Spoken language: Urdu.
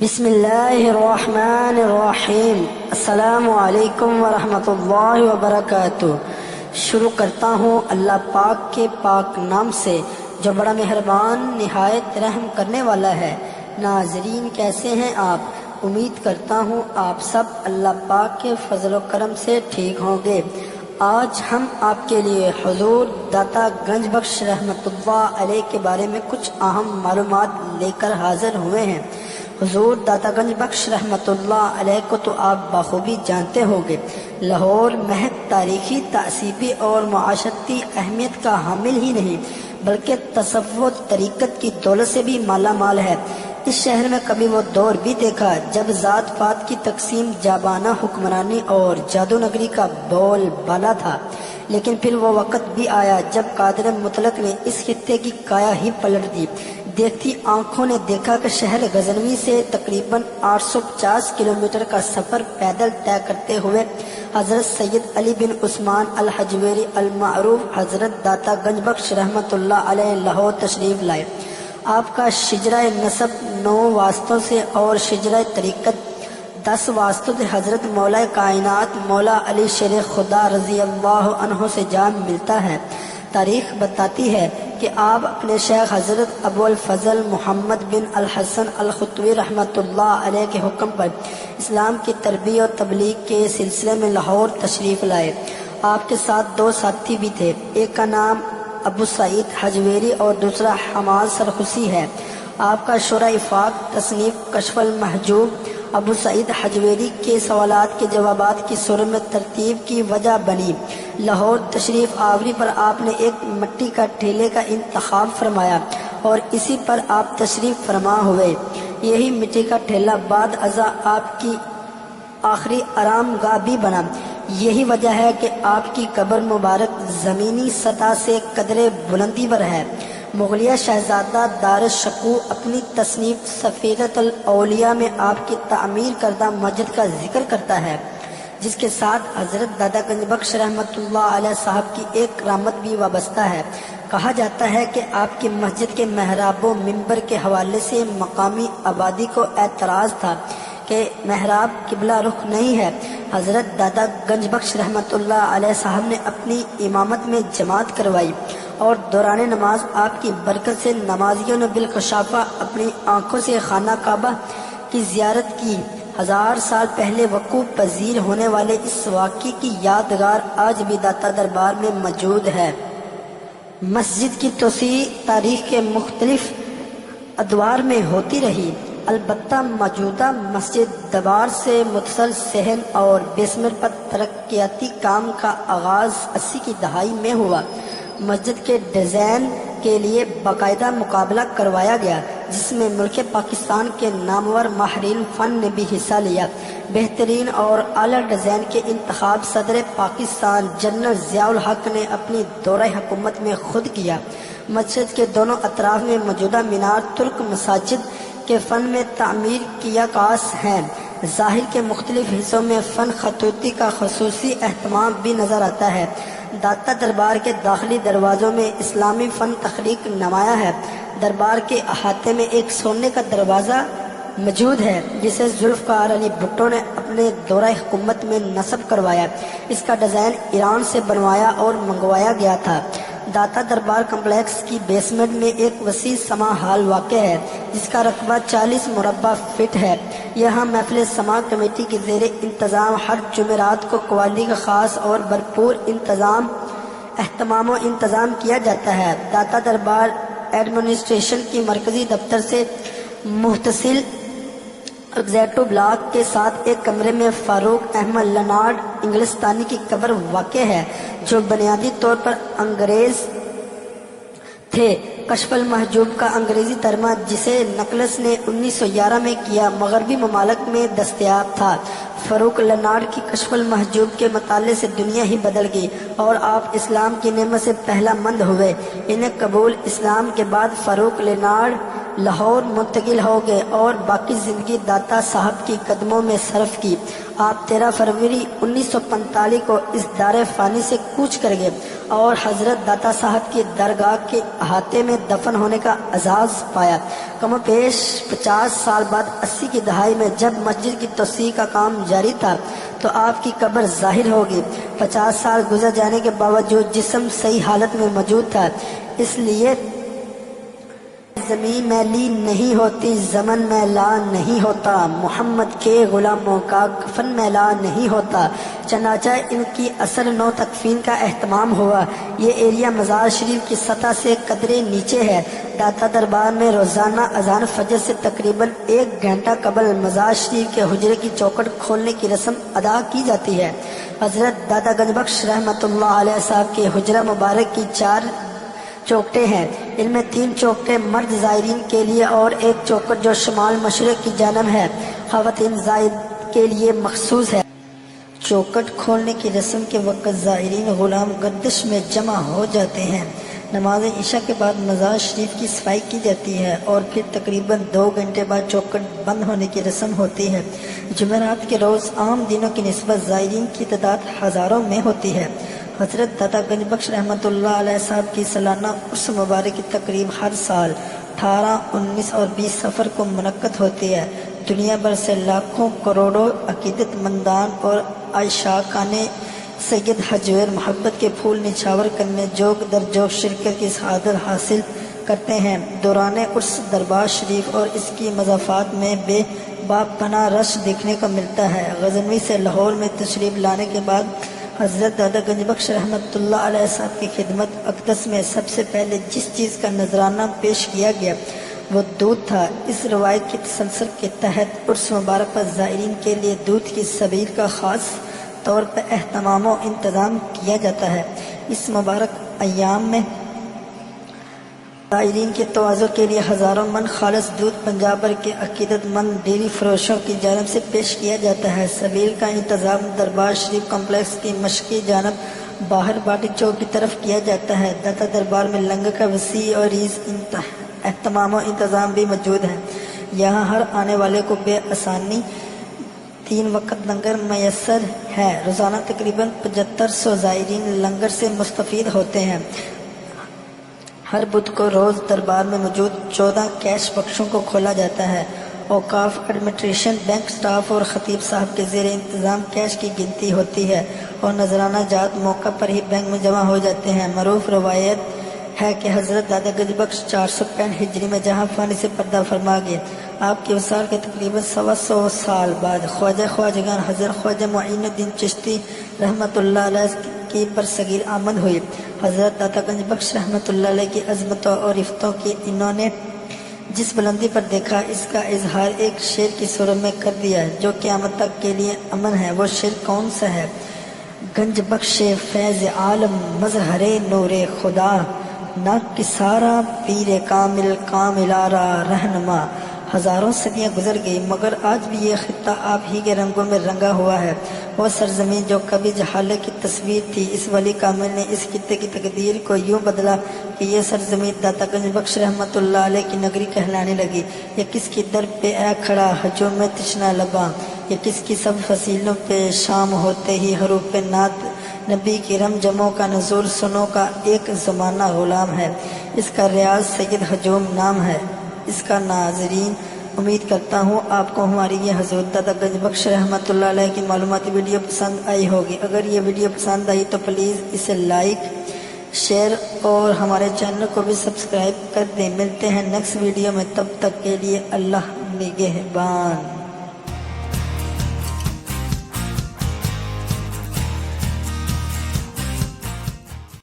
بسم اللہ الرحمن الرحیم۔ السلام علیکم ورحمۃ اللہ وبرکاتہ۔ شروع کرتا ہوں اللہ پاک کے پاک نام سے جو بڑا مہربان نہایت رحم کرنے والا ہے۔ ناظرین کیسے ہیں آپ؟ امید کرتا ہوں آپ سب اللہ پاک کے فضل و کرم سے ٹھیک ہوں گے۔ آج ہم آپ کے لیے حضور داتا گنج بخش رحمۃ اللہ علیہ کے بارے میں کچھ اہم معلومات لے کر حاضر ہوئے ہیں۔ حضور داتا گنج بخش رحمۃ اللہ علیہ کو تو آپ بخوبی جانتے ہوں گے۔ لاہور محض تاریخی، تعصیبی اور معاشرتی اہمیت کا حامل ہی نہیں بلکہ تصوف طریقت کی دولت سے بھی مالا مال ہے۔ اس شہر میں کبھی وہ دور بھی دیکھا جب ذات پات کی تقسیم، جابانہ حکمرانی اور جادو نگری کا بول بالا تھا، لیکن پھر وہ وقت بھی آیا جب قادر مطلق نے اس خطے کی کایا ہی پلٹ دی۔ دیکھتی آنکھوں نے دیکھا کہ شہر غزنوی سے تقریباً 850 کلومیٹر کا سفر پیدل طے کرتے ہوئے حضرت سید علی بن عثمان الحجویری المعروف حضرت داتا گنج بخش رحمۃ اللہ علیہ لاہور تشریف لائے۔ آپ کا شجرہ نسب 9 واسطوں سے اور شجرہ طریقت 10 واسطوں سے حضرت مولا کائنات مولا علی شیر خدا رضی اللہ عنہ سے جا ملتا ہے۔ تاریخ بتاتی ہے کہ آپ اپنے شیخ حضرت ابو الفضل محمد بن الحسن الختوی رحمۃ اللہ علیہ کے حکم پر اسلام کی تربیت اور تبلیغ کے سلسلے میں لاہور تشریف لائے۔ آپ کے ساتھ 2 ساتھی بھی تھے، ایک کا نام ابو سعید حجویری اور دوسرا حماد سرخسی ہے۔ آپ کا شورا افاق تصنیف کشف المحجوب ابو سعید حجویری کے سوالات کے جوابات کی صورت میں ترتیب کی وجہ بنی۔ لاہور تشریف آوری پر آپ نے ایک مٹی کا ٹھیلے کا انتخاب فرمایا اور اسی پر آپ تشریف فرما ہوئے۔ یہی مٹی کا ٹھیلا بعد ازاں آپ کی آخری آرام گاہ بھی بنا۔ یہی وجہ ہے کہ آپ کی قبر مبارک زمینی سطح سے قدرے بلندی پر ہے۔ مغلیہ شہزادہ دار شکو اپنی تصنیف سفیرت الاولیاء میں آپ کی تعمیر کردہ مسجد کا ذکر کرتا ہے، جس کے ساتھ حضرت داتا گنج بخش رحمۃ اللہ علیہ صاحب کی ایک کرامت بھی وابستہ ہے۔ کہا جاتا ہے کہ آپ کی مسجد کے محراب و منبر کے حوالے سے مقامی آبادی کو اعتراض تھا کہ محراب قبلہ رخ نہیں ہے۔ حضرت داتا گنج بخش رحمۃ اللہ علیہ صاحب نے اپنی امامت میں جماعت کروائی اور دوران نماز آپ کی برکت سے نمازیوں نے بالکشافہ اپنی آنکھوں سے خانہ کعبہ کی زیارت کی۔ 1000 سال پہلے وقوع پذیر ہونے والے اس واقعے کی یادگار آج بھی داتا دربار میں موجود ہے۔ مسجد کی توسیع تاریخ کے مختلف ادوار میں ہوتی رہی، البتہ موجودہ مسجد دربار سے متصل صحن اور بیسمنٹ پر ترقیاتی کام کا آغاز 80 کی دہائی میں ہوا۔ مسجد کے ڈیزائن کے لیے باقاعدہ مقابلہ کروایا گیا جس میں ملک پاکستان کے نامور ماہرین فن نے بھی حصہ لیا۔ بہترین اور اعلیٰ ڈیزائن کے انتخاب صدر پاکستان جنرل ضیاء الحق نے اپنی دورہ حکومت میں خود کیا۔ مسجد کے دونوں اطراف میں موجودہ مینار ترک مساجد کے فن میں تعمیر کیا کاس ہیں۔ ظاہر کے مختلف حصوں میں فن خطوطی کا خصوصی اہتمام بھی نظر آتا ہے۔ داتا دربار کے داخلی دروازوں میں اسلامی فن تخلیق نمایاں ہے۔ دربار کے احاطے میں ایک سونے کا دروازہ موجود ہے جسے ذوالفقار علی بھٹو نے اپنے دورہ حکومت میں نصب کروایا۔ اس کا ڈیزائن ایران سے بنوایا اور منگوایا گیا تھا۔ داتا دربار کمپلیکس کی بیسمنٹ میں ایک وسیع سماع ہال واقع ہے جس کا رقبہ 40 مربع فٹ ہے۔ یہاں محفل سماع کمیٹی کے زیر انتظام ہر جمعرات کو قوالی کا خاص اور بھرپور اہتمام و انتظام کیا جاتا ہے۔ داتا دربار ایڈمنسٹریشن کی مرکزی دفتر سے متصل ایگزیکٹو بلاک کے ساتھ ایک کمرے میں فاروق احمد لنارڈ انگلستانی کی قبر واقع ہے جو بنیادی طور پر انگریز تھے۔ کشف المحجوب کا انگریزی ترجمہ جسے نکلس نے 1911 میں کیا مغربی ممالک میں دستیاب تھا۔ فاروق لنارڈ کی کشف المحجوب کے مطالعے سے دنیا ہی بدل گئی اور آپ اسلام کی نعمت سے پہلا مند ہوئے۔ انہیں قبول اسلام کے بعد فاروق لنارڈ لاہور منتقل ہو گئے اور باقی زندگی داتا صاحب کی قدموں میں صرف کی۔ آپ 13 فروری 1945 کو اس دار فانی سے کوچ کر گئے اور حضرت داتا صاحب کی درگاہ کے احاطے میں دفن ہونے کا اعزاز پایا۔ کم و بیش 50 سال بعد 80 کی دہائی میں جب مسجد کی توسیع کا کام جاری تھا تو آپ کی قبر ظاہر ہوگی۔ 50 سال گزر جانے کے باوجود جسم صحیح حالت میں موجود تھا، اس لیے زمین میلی نہیں ہوتی، زمن میلا نہیں ہوتا، محمد کے غلاموں کا کفن میلا نہیں ہوتا۔ چنانچہ ان کی اثر نو تکفین کا اہتمام ہوا۔ یہ ایریا مزار شریف کی سطح سے قدرے نیچے ہے۔ داتا دربار میں روزانہ اذان فجر سے تقریباً 1 گھنٹہ قبل مزار شریف کے حجرے کی چوکھٹ کھولنے کی رسم ادا کی جاتی ہے۔ حضرت داتا گنج بخش رحمۃ اللہ علیہ صاحب کے حجرہ مبارک کی 4 چوکٹیں ہیں۔ ان میں 3 چوکٹیں مرد زائرین کے لیے اور 1 چوکٹ جو شمال مشرق کی جانب ہے خواتین زائر کے لیے مخصوص ہے۔ چوکٹ کھولنے کی رسم کے وقت زائرین غلام گردش میں جمع ہو جاتے ہیں۔ نماز عشاء کے بعد مزار شریف کی صفائی کی جاتی ہے اور پھر تقریباً 2 گھنٹے بعد چوکٹ بند ہونے کی رسم ہوتی ہے۔ جمعرات کے روز عام دنوں کی نسبت زائرین کی تعداد ہزاروں میں ہوتی ہے۔ حضرت داتا گنج بخش رحمۃ اللہ علیہ صاحب کی سالانہ عرس مبارک کی تقریب ہر سال 18، 19 اور 20 سفر کو منعقد ہوتی ہے۔ دنیا بھر سے لاکھوں کروڑوں عقیدت مندان اور عاشقان سید حجویر محبت کے پھول نچھاور کرنے جوگ در جوگ شرکت کی سعادت حاصل کرتے ہیں۔ دوران عرس دربار شریف اور اس کی مضافات میں بے باک پناہ رش دیکھنے کو ملتا ہے۔ غزنوی سے لاہور میں تشریف لانے کے بعد حضرت داتا گنج بخش رحمۃ اللہ علیہ صاحب کی خدمت اقدس میں سب سے پہلے جس چیز کا نذرانہ پیش کیا گیا وہ دودھ تھا۔ اس روایت کی تسلسل کے تحت عرس مبارک پر زائرین کے لیے دودھ کی سبیل کا خاص طور پر اہتمام و انتظام کیا جاتا ہے۔ اس مبارک ایام میں زائرین کے تواضع کے لیے ہزاروں من خالص دودھ پنجاب بھر کے عقیدت مند ڈیری فروشوں کی جانب سے پیش کیا جاتا ہے۔ سبیل کا انتظام دربار شریف کمپلیکس کی مشرقی جانب باہر باٹی چوک کی طرف کیا جاتا ہے۔ داتا دربار میں لنگر کا وسیع اور ریز اہتمام و انتظام بھی موجود ہے۔ یہاں ہر آنے والے کو بے آسانی 3 وقت لنگر میسر ہے۔ روزانہ تقریباً 7500 زائرین لنگر سے مستفید ہوتے ہیں۔ ہر بدھ کو روز دربار میں موجود 14 کیش بکسوں کو کھولا جاتا ہے۔ اوقاف ایڈمنسٹریشن، بینک سٹاف اور خطیب صاحب کے زیر انتظام کیش کی گنتی ہوتی ہے اور نذرانہ جات موقع پر ہی بینک میں جمع ہو جاتے ہیں۔ معروف روایت ہے کہ حضرت داتا گنج بخش 465 ہجری میں جہاں فانی سے پردہ فرما گئے، آپ کے وصال کے تقریباً 125 سال بعد خواجہ خواجگان حضرت خواجہ معین الدین چشتی رحمۃ اللہ علیہ کی برصغیر آمد ہوئی۔ حضرت داتا گنج بخش رحمۃ اللہ علیہ کی عظمتوں اور عفتوں کی انہوں نے جس بلندی پر دیکھا، اس کا اظہار ایک شعر کی صورت میں کر دیا ہے جو قیامت تک کے لیے امن ہے۔ وہ شعر کون سا ہے؟ گنج بخش فیض عالم مظہر نور خدا، نہ کسارا پیر کامل کاملارا رہنما۔ ہزاروں صدیاں گزر گئی مگر آج بھی یہ خطہ آپ ہی کے رنگوں میں رنگا ہوا ہے۔ وہ سرزمین جو کبھی جہالت کی تصویر تھی، اس ولی کامل نے اس خطے کی تقدیر کو یوں بدلا کہ یہ سرزمین داتا گنج بخش رحمۃ اللہ علیہ کی نگری کہلانے لگی۔ یہ کس کی در پہ اے کھڑا ہجوم میں تشنا لباں، یہ کس کی سب فصیلوں پہ شام ہوتے ہی حروف نعت نبی کی رم جموں کا نزول سنو کا ایک زمانہ غلام ہے۔ اس کا ریاض سید ہجوم نام ہے۔ اس کا ناظرین، امید کرتا ہوں آپ کو ہماری یہ حضرت داتا گنج بخش رحمۃ اللہ علیہ کی معلوماتی ویڈیو پسند آئی ہوگی۔ اگر یہ ویڈیو پسند آئی تو پلیز اسے لائک، شیئر اور ہمارے چینل کو بھی سبسکرائب کر دیں۔ ملتے ہیں نیکسٹ ویڈیو میں، تب تک کے لیے اللہ نگہبان۔